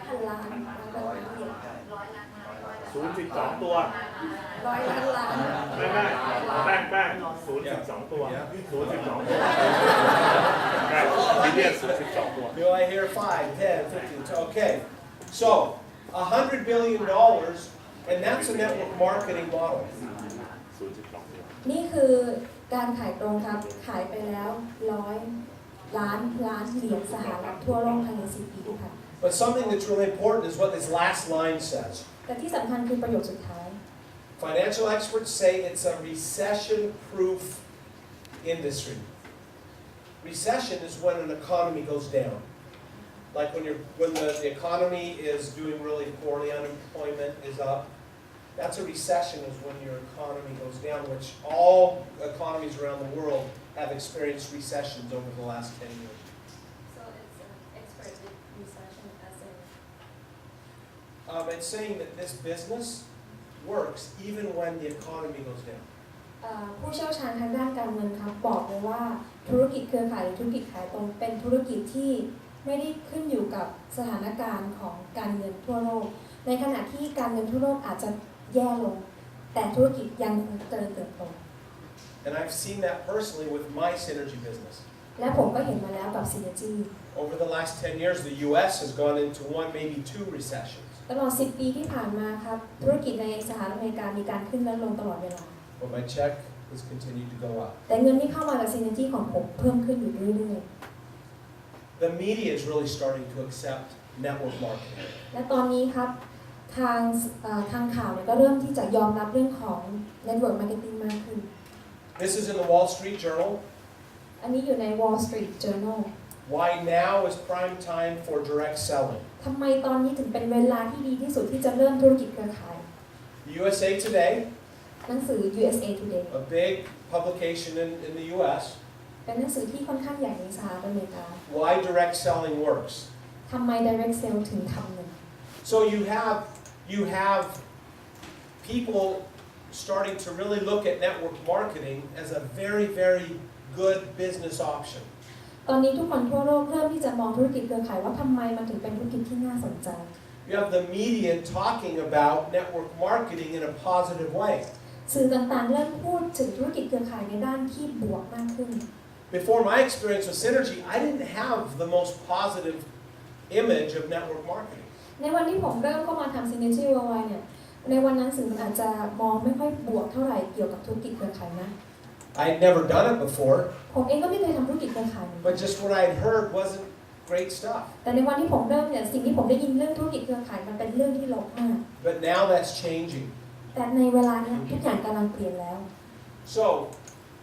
พันล้าน0.2 ตัว100 ล้านล้านแป้ง0.2 ตัว0.2 ตัวแป้งบิลเลียน0.2 ตัว Do I hear 5, 10, 15? Okay. So, $100 billion, and that's a network marketing model. 0.2 ตัวนี่คือการขายตรงครับขายไปแล้ว100 ล้านเหรียญสหรัฐทั่วโลกภายใน10 ปีค่ะ But something that's really important is what this last line says. แต่ที่สำคัญคือประโยคสุดท้าย Financial experts say it's a recession-proof industry. Recession is when an economy goes down. Like when the economy is doing really poorly, unemployment is up. That's a recession is when your economy goes down, which all economies around the world have experienced recessions over the last 10 years. So it's an expert with recession as in It's saying that this business works even when the economy goes down. ผู้เชี่ยวชาญทางด้านการเงินครับบอกเลยว่าธุรกิจเครือข่ายหรือธุรกิจขายตรงเป็นธุรกิจที่ไม่ได้ขึ้นอยู่กับสถานการณ์ของการเงินทั่วโลกในขณะที่การเงินทั่วโลกอาจจะแย่ลงแต่ธุรกิจยังคงเจริญเติบโต And I've seen that personally with my synergy business. และผมก็เห็นมาแล้วกับ Synergy Over the last 10 years, the U.S. has gone into one, maybe two recessions. ตลอด10 ปีที่ผ่านมาครับธุรกิจในสหรัฐอเมริกามีการขึ้นและลงตลอดเวลา But my check has continued to go up. แต่เงินที่เข้ามาจาก Synergy ของผมเพิ่มขึ้นอยู่เรื่อยๆ The media is really starting to accept network marketing. และตอนนี้ครับทางข่าวเนี่ยก็เริ่มที่จะยอมรับเรื่องของ Network Marketing มากขึ้น This is in the Wall Street Journal. อันนี้อยู่ใน Wall Street Journal Why now is prime time for direct selling. ทำไมตอนนี้ถึงเป็นเวลาที่ดีที่สุดที่จะเริ่มธุรกิจเครือข่าย USA Today, หนังสือ USA Today a big publication in the U.S. เป็นหนังสือที่ค่อนข้างใหญ่ในสหรัฐอเมริกา Why direct selling works. ทำไม Direct Sale ถึงทำเงิน So you have people starting to really look at network marketing as a very, very good business option. ตอนนี้ทุกคนทั่วโลกเริ่มที่จะมองธุรกิจเครือข่ายว่าทำไมมันถึงเป็นธุรกิจที่น่าสนใจ You have the media talking about network marketing in a positive way. สื่อต่างๆเริ่มพูดถึงธุรกิจเครือข่ายในด้านที่บวกมากขึ้น Before my experience with Synergy, I didn't have the most positive image of network marketing. ในวันที่ผมเริ่มเข้ามาทำ Synergy Worldwide เนี่ยในวันนั้นสื่อมันอาจจะมองไม่ค่อยบวกเท่าไหร่เกี่ยวกับธุรกิจเครือข่ายนะ I had never done it before, ผมเองก็ไม่เคยทำธุรกิจเครือข่าย but just what I had heard wasn't great stuff. แต่ในวันที่ผมเริ่มเนี่ยสิ่งที่ผมได้ยินเรื่องธุรกิจเครือข่ายมันเป็นเรื่องที่ลบมาก But now that's changing. แต่ในเวลาเนี้ยทุกอย่างกำลังเปลี่ยนแล้ว So,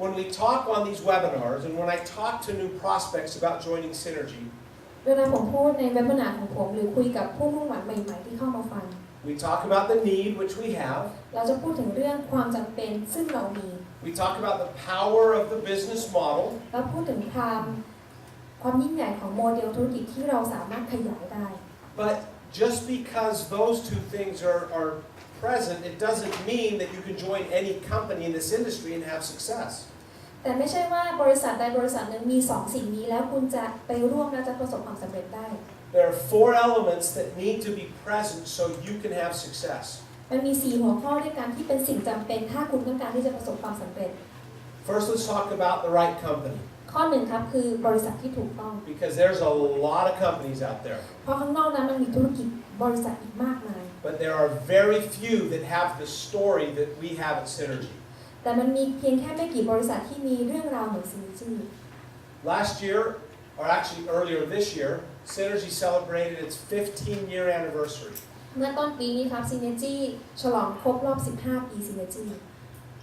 when we talk on these webinars and when I talk to new prospects about joining Synergy, เวลาผมพูดในเว็บนาของผมหรือคุยกับผู้มุ่งหวังใหม่ๆที่เข้ามาฟัง we talk about the need, which we have. เราจะพูดถึงเรื่องความจำเป็นซึ่งเรามี We talk about the power of the business model. เราพูดถึงความยิ่งใหญ่ของโมเดลธุรกิจที่เราสามารถขยายได้ But just because those two things are present, it doesn't mean that you can join any company in this industry and have success. แต่ไม่ใช่ว่าบริษัทใดบริษัทหนึ่งมี2 สิ่งนี้แล้วคุณจะไปร่วมและจะประสบความสำเร็จได้ There are 4 elements that need to be present so you can have success. มันมี4 หัวข้อด้วยกันที่เป็นสิ่งจำเป็นถ้าคุณต้องการที่จะประสบความสำเร็จ First, let's talk about the right company. ข้อ1ครับคือบริษัทที่ถูกต้อง Because there's a lot of companies out there. เพราะข้างนอกนั้นมันมีธุรกิจบริษัทอีกมากมาย But there are very few that have the story that we have at Synergy. แต่มันมีเพียงแค่ไม่กี่บริษัทที่มีเรื่องราวเหมือน Synergy. Last year, or actually earlier this year, Synergy celebrated its 15-year anniversary. เมื่อต้นปีนี้ครับ Synergy ฉลองครบรอบ15 ปี Synergy.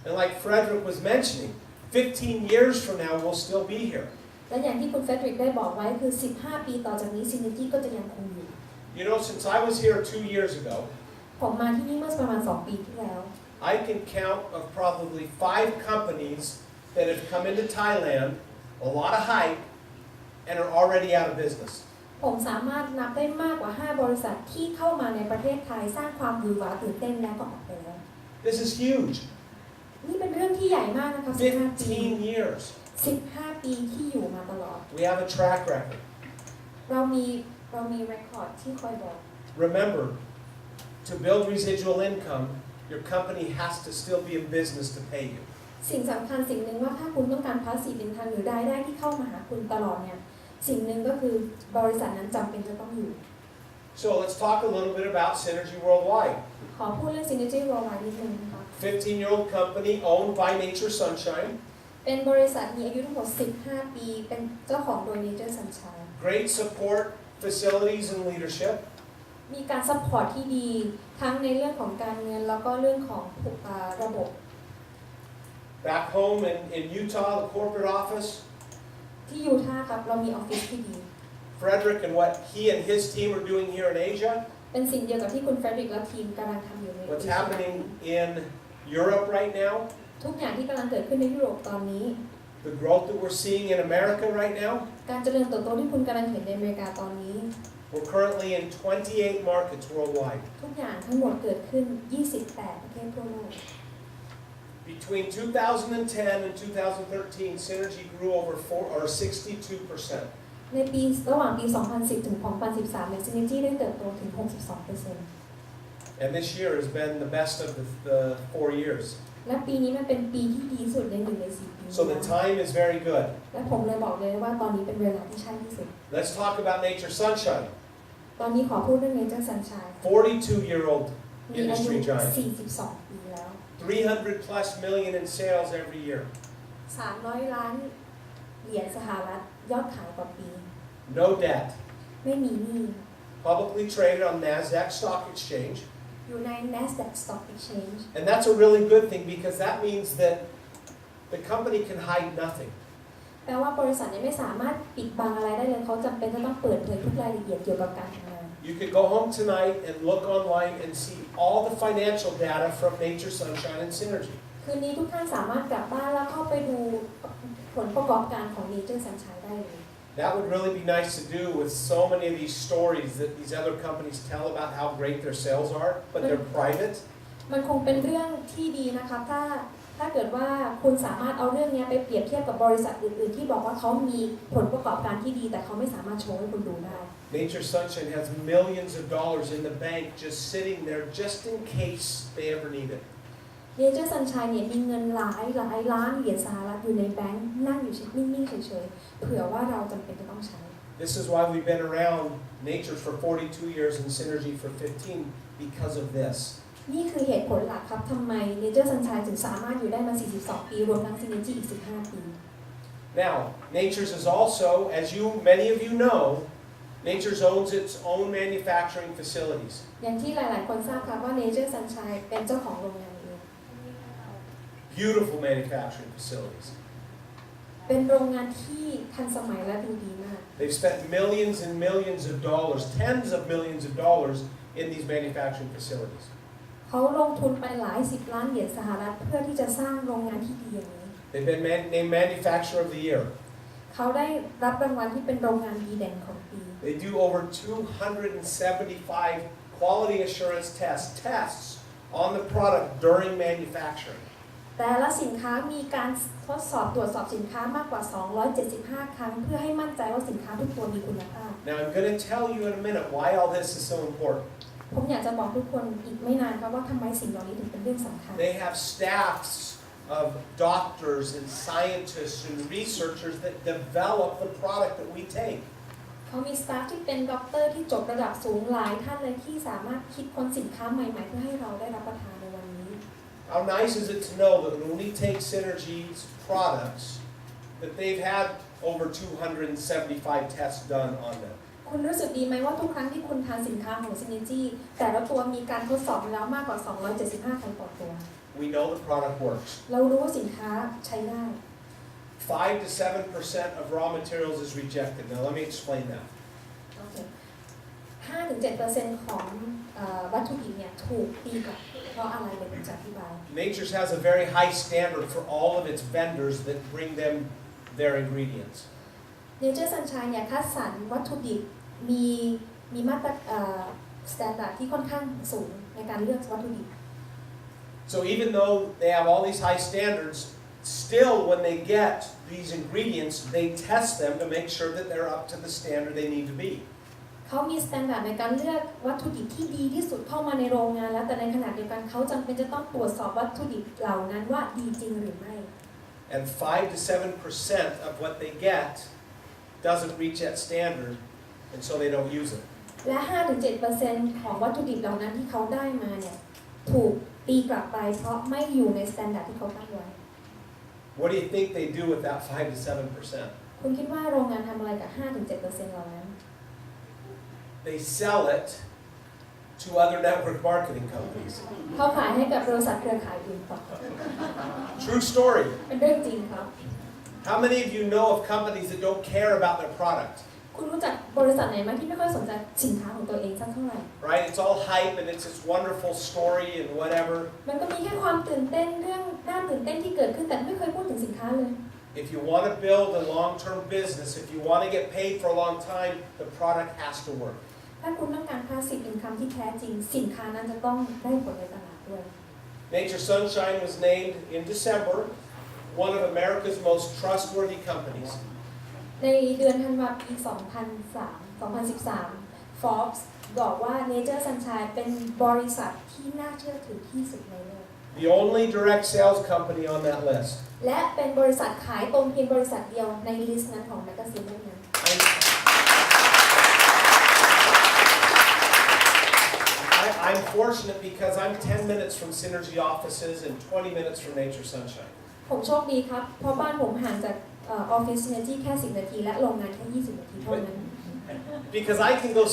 And like Frederick was mentioning, 15 years from now we'll still be here. และอย่างที่คุณเฟดริกได้บอกไว้คือ15 ปีต่อจากนี้ Synergy ก็จะยังคงอยู่ You know, since I was here 2 years ago, ผมมาที่นี่เมื่อประมาณ2 ปีที่แล้ว I can count of probably 5 companies that have come into Thailand, a lot of hype, and are already out of business. ผมสามารถนับได้มากกว่า5 บริษัทที่เข้ามาในประเทศไทยสร้างความหวือหวาตื่นเต้นแล้วก็ออกไปแล้ว This is huge. นี่เป็นเรื่องที่ใหญ่มากนะคะ15 ปี 15 years. 15 ปีที่อยู่มาตลอด We have a track record. เรามี record ที่คอยบอก remember, to build residual income, your company has to still be in business to pay you. สิ่งสำคัญสิ่งหนึ่งว่าถ้าคุณต้องการ passive income หรือรายได้ที่เข้ามาหาคุณตลอดเนี่ยสิ่งหนึ่งก็คือบริษัทนั้นจำเป็นจะต้องอยู่ So let's talk a little bit about Synergy Worldwide. ขอพูดเรื่อง Synergy Worldwide นิดนึงนะคะ 15-year-old company owned by Nature Sunshine. เป็นบริษัทมีอายุทั้งหมด 15 ปี เป็นเจ้าของโดย Nature Sunshine Great support, facilities, and leadership. มีการซัพพอร์ตที่ดีทั้งในเรื่องของการเงินแล้วก็เรื่องของระบบ Back home in Utah, the corporate office, ที่ยูทาห์ครับเรามีออฟฟิศที่ดี Frederick and what he and his team are doing here in Asia, เป็นสิ่งเดียวกับที่คุณเฟรดริกและทีมกำลังทำอยู่ใน what's happening in Europe right now, ทุกอย่างที่กำลังเกิดขึ้นในยุโรปตอนนี้ the growth that we're seeing in America right now. การเจริญเติบโตที่คุณกำลังเห็นในอเมริกาตอนนี้ We're currently in 28 markets worldwide. ทุกอย่างทั้งหมดเกิดขึ้น 28 ประเทศทั่วโลก Between 2010 and 2013, Synergy grew over 62%. ในปีระหว่างปี 2010 ถึง 2013 เนี่ย Synergy ได้เติบโตถึง 62% And this year has been the best of the 4 years. และปีนี้มันเป็นปีที่ดีสุดใน1 ใน 4 ปี So the time is very good. และผมเลยบอกเลยว่าตอนนี้เป็นเวลาที่ใช่ที่สุด Let's talk about Nature Sunshine. ตอนนี้ขอพูดเรื่อง Nature Sunshine 42-year-old มีอายุ industry giant. 42 ปีแล้ว 300 plus million in sales every year. 300 ล้านเหรียญสหรัฐยอดขายต่อปี No debt. ไม่มีหนี้ Publicly traded on NASDAQ Stock Exchange. อยู่ใน NASDAQ Stock Exchange And that's a really good thing because that means that the company can hide nothing. แปลว่าบริษัทเนี่ยไม่สามารถปิดบังอะไรได้เลยเขาจำเป็นจะต้องเปิดเผยทุกรายละเอียดเกี่ยวกับการทำงาน You could go home tonight and look online and see all the financial data from Nature Sunshine and Synergy. คืนนี้ทุกท่านสามารถกลับบ้านแล้วเข้าไปดูผลประกอบการของ Nature Sunshine ได้เลย That would really be nice to do with so many of these stories that these other companies tell about how great their sales are, but they're private. มันคงเป็นเรื่องที่ดีนะคะถ้าเกิดว่าคุณสามารถเอาเรื่องนี้ไปเปรียบเทียบกับบริษัทอื่นๆที่บอกว่าเขามีผลประกอบการที่ดีแต่เขาไม่สามารถโชว์ให้คุณดูได้ Nature Sunshine has millions of dollars in the bank just sitting there just in case they ever need it. Nature Sunshine เนี่ยมีเงินหลายล้านเหรียญสหรัฐอยู่ในแบงค์นั่งอยู่นิ่งๆเฉยๆเผื่อว่าเราจำเป็นจะต้องใช้ This is why we've been around Nature for 42 years and Synergy for 15 because of this. นี่คือเหตุผลหลักครับทำไม Nature Sunshine ถึงสามารถอยู่ได้มา 42 ปีรวมทั้ง Synergy อีก 15 ปี Now, Nature's is also, as many of you know, Nature's owns its own manufacturing facilities. อย่างที่หลายๆคนทราบครับว่า Nature Sunshine เป็นเจ้าของโรงงานเอง Beautiful manufacturing facilities. เป็นโรงงานที่ทันสมัยและดูดีมาก They've spent millions and millions of dollars, tens of millions of dollars in these manufacturing facilities. เขาลงทุนไปหลาย10 ล้านเหรียญสหรัฐเพื่อที่จะสร้างโรงงานที่ดีอย่างนี้ They've been named Manufacturer of the Year. เขาได้รับรางวัลที่เป็นโรงงานดีเด่นของปี They do over 275 quality assurance tests on the product during manufacturing. แต่ละสินค้ามีการทดสอบตรวจสอบสินค้ามากกว่า 275 ครั้งเพื่อให้มั่นใจว่าสินค้าทุกตัวมีคุณภาพ Now I'm going to tell you in a minute why all this is so important. ผมอยากจะบอกทุกคนอีกไม่นานครับว่าทำไมสิ่งเหล่านี้ถึงเป็นเรื่องสำคัญ They have staffs of doctors and scientists and researchers that develop the product that we take. เขามีสตาฟที่เป็นด็อกเตอร์ที่จบระดับสูงหลายท่านเลยที่สามารถคิดค้นสินค้าใหม่ๆเพื่อให้เราได้รับประทานในวันนี้ How nice is it to know that when we take Synergy's products, that they've had over 275 tests done on them. คุณรู้สึกดีไหมว่าทุกครั้งที่คุณทานสินค้าของ Synergy แต่ละตัวมีการทดสอบมาแล้วมากกว่า 275 ครั้งต่อตัว We know the product works. เรารู้ว่าสินค้าใช้ได้ 5 to 7% of raw materials is rejected. Now let me explain that. โอเค 5-7% ของวัตถุดิบเนี่ยถูกตีกลับเพราะอะไรเลยผมจะอธิบาย Nature's has a very high standard for all of its vendors that bring them their ingredients. Nature Sunshine เนี่ยคัดสรรวัตถุดิบมีมาตรstandard ที่ค่อนข้างสูงในการเลือกวัตถุดิบ So even though they have all these high standards, still when they get these ingredients, they test them to make sure that they're up to the standard they need to be. เขามีสแตนดาร์ดในการเลือกวัตถุดิบที่ดีที่สุดเข้ามาในโรงงานแล้วแต่ในขณะเดียวกันเขาจำเป็นจะต้องตรวจสอบวัตถุดิบเหล่านั้นว่าดีจริงหรือไม่ And 5 to 7% of what they get doesn't reach that standard, and so they don't use it. และ 5-7% ของวัตถุดิบเหล่านั้นที่เขาได้มาเนี่ยถูกตีกลับไปเพราะไม่อยู่ในสแตนดาร์ดที่เขาตั้งไว้ What do you think they do with that 5 to 7%? คุณคิดว่าโรงงานทำอะไรกับ 5-7% เหล่านั้น They sell it to other network marketing companies. เขาขายให้กับบริษัทเครือข่ายอื่นต่อ True story. เป็นเรื่องจริงครับ How many of you know of companies that don't care about their product? คุณรู้จักบริษัทไหนไหมที่ไม่ค่อยสนใจสินค้าของตัวเองสักเท่าไหร่ Right? It's all hype and it's this wonderful story and whatever. มันก็มีแค่ความตื่นเต้นเรื่องน่าตื่นเต้นที่เกิดขึ้นแต่ไม่เคยพูดถึงสินค้าเลย If you want to build a long-term business, if you want to get paid for a long time, the product has to work. ถ้าคุณต้องการ passive income ที่แท้จริงสินค้านั้นจะต้องได้ผลในตลาดด้วย Nature Sunshine was named in December one of America's most trustworthy companies. ในเดือนธันวาคม 2013 Forbes บอกว่า Nature Sunshine เป็นบริษัทที่น่าเชื่อถือที่สุดในโลก The only direct sales company on that list. และเป็นบริษัทขายตรงเพียงบริษัทเดียวในลิสต์นั้นของแมกกาซีนนั้น I'm fortunate because I'm 10 minutes from Synergy offices and 20 minutes from Nature Sunshine. ผมโชคดีครับเพราะบ้านผมห่างจากออฟฟิศ Synergy แค่10 นาทีและโรงงานแค่20 นาทีเท่านั้น Because I can go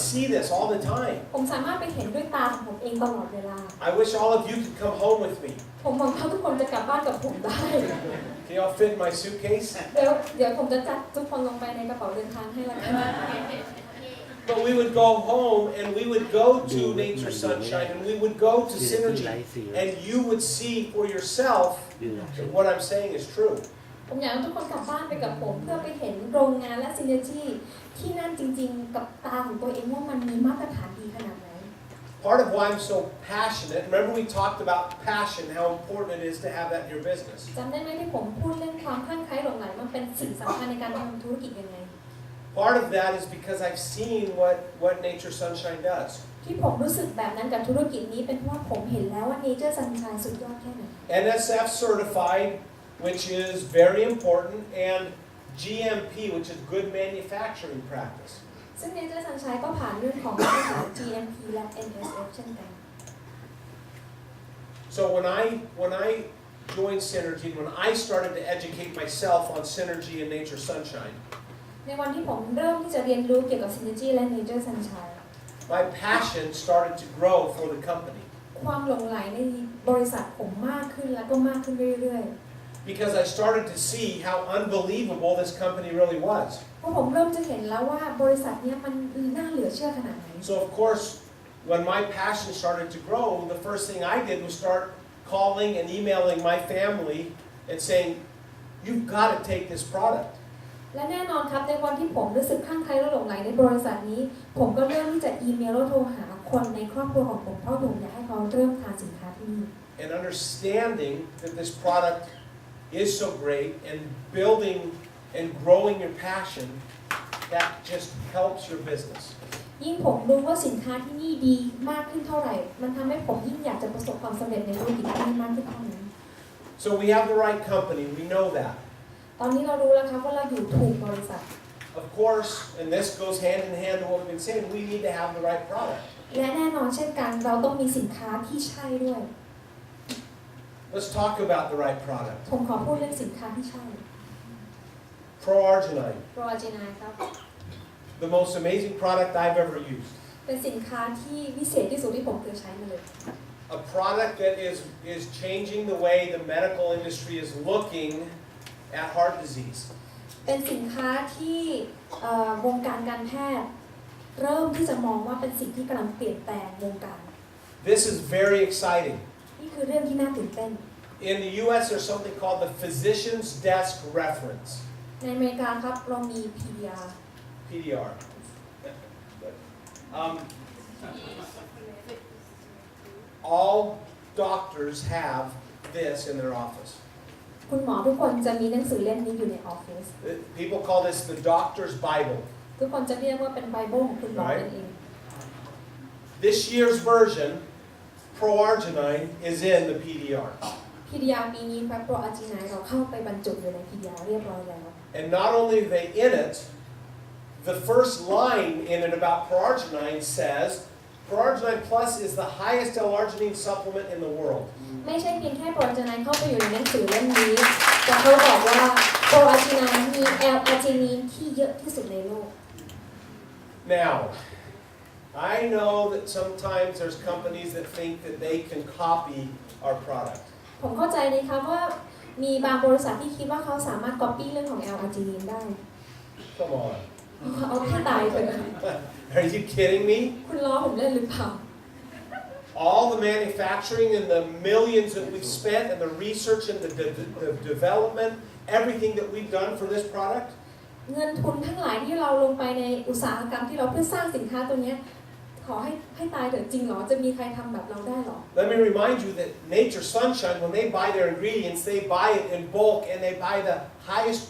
see this all the time. ผมสามารถไปเห็นด้วยตาของผมเองตลอดเวลา I wish all of you could come home with me. ผมหวังว่าทุกคนจะกลับบ้านกับผมได้ Can y'all fit in my suitcase? เดี๋ยวผมจะจัดทุกคนลงไปในกระเป๋าเดินทางให้ละกัน But we would go home and we would go to Nature Sunshine and we would go to Synergy and you would see for yourself that what I'm saying is true. ผมอยากให้ทุกคนกลับบ้านไปกับผมเพื่อไปเห็นโรงงานและ Synergy ที่นั่นจริงๆกับตาของตัวเองว่ามันมีมาตรฐานดีขนาดไหน Part of why I'm so passionate, remember we talked about passion, how important it is to have that in your business. จำได้ไหมที่ผมพูดเรื่องความคลั่งไคล้หลงใหลมันเป็นสิ่งสำคัญในการทำธุรกิจยังไง Part of that is because I've seen what Nature Sunshine does. ที่ผมรู้สึกแบบนั้นกับธุรกิจนี้เป็นเพราะว่าผมเห็นแล้วว่า Nature Sunshine สุดยอดแค่ไหน NSF certified, which is very important, and GMP, which is good manufacturing practice. ซึ่ง Nature Sunshine ก็ผ่านเรื่องของมาตรฐาน GMP และ NSF เช่นกัน So when I joined Synergy, when I started to educate myself on Synergy and Nature Sunshine, ในวันที่ผมเริ่มที่จะเรียนรู้เกี่ยวกับ Synergy และ Nature Sunshine my passion started to grow for the company. ความหลงใหลในบริษัทผมมากขึ้นและก็มากขึ้นเรื่อยๆ Because I started to see how unbelievable this company really was. เพราะผมเริ่มจะเห็นแล้วว่าบริษัทนี้มันน่าเหลือเชื่อขนาดไหน So of course, when my passion started to grow, the first thing I did was start calling and emailing my family and saying, "You've got to take this product." และแน่นอนครับในวันที่ผมรู้สึกคลั่งไคล้และหลงใหลในบริษัทนี้ผมก็เริ่มที่จะอีเมลและโทรหาคนในครอบครัวของผมเพราะผมอยากให้เขาเริ่มทานสินค้าที่นี่ And understanding that this product is so great and building and growing your passion, that just helps your business. ยิ่งผมรู้ว่าสินค้าที่นี่ดีมากขึ้นเท่าไหร่มันทำให้ผมยิ่งอยากจะประสบความสำเร็จในธุรกิจที่นี่มากขึ้นเท่านั้น So we have the right company, we know that. ตอนนี้เรารู้แล้วครับว่าเราอยู่ถูกบริษัท Of course, and this goes hand in hand to what we've been saying, we need to have the right product. และแน่นอนเช่นกันเราต้องมีสินค้าที่ใช่ด้วย Let's talk about the right product. ผมขอพูดเรื่องสินค้าที่ใช่ Pro-arginine, โปรจีนาครับ the most amazing product I've ever used. เป็นสินค้าที่วิเศษที่สุดที่ผมเคยใช้มาเลย A product that is changing the way the medical industry is looking at heart disease. เป็นสินค้าที่วงการการแพทย์เริ่มที่จะมองว่าเป็นสิ่งที่กำลังเปลี่ยนแปลงวงการ This is very exciting. นี่คือเรื่องที่น่าตื่นเต้น In the U.S., there's something called the Physician's Desk Reference. ในอเมริกาครับเรามี PDR PDR. All doctors have this in their office. คุณหมอทุกคนจะมีหนังสือเล่มนี้อยู่ในออฟฟิศ People call this the doctor's Bible. ทุกคนจะเรียกว่าเป็นไบเบิลของคุณหมอนั่นเอง This year's version, pro-arginine, is in the PDR. PDR ปีนี้ครับโปรอาร์จิไนเราเข้าไปบรรจุอยู่ใน PDR เรียบร้อยแล้ว And not only are they in it, the first line in it about pro-arginine says, pro-arginine plus is the highest L-arginine supplement in the world. ไม่ใช่เพียงแค่โปรอาร์จิไนเข้าไปอยู่ในหนังสือเล่มนี้แต่เขาบอกว่าโปรอาร์จิไนมีแอลอาร์จินีนที่เยอะที่สุดในโลก Now, I know that sometimes there's companies that think that they can copy our product. ผมเข้าใจเลยครับว่ามีบางบริษัทที่คิดว่าเขาสามารถ copy เรื่องของแอลอาร์จินีนได้ Come on. เอาแค่ตายเถอะ Are you kidding me? คุณล้อผมเล่นหรือเปล่า All the manufacturing and the millions that we've spent and the research and the development, everything that we've done for this product, เงินทุนทั้งหลายที่เราลงไปในอุตสาหกรรมที่เราเพื่อสร้างสินค้าตัวนี้ขอให้ตายเถอะจริงเหรอจะมีใครทำแบบเราได้หรอ let me remind you that Nature Sunshine, when they buy their ingredients, they buy it in bulk and they buy the highest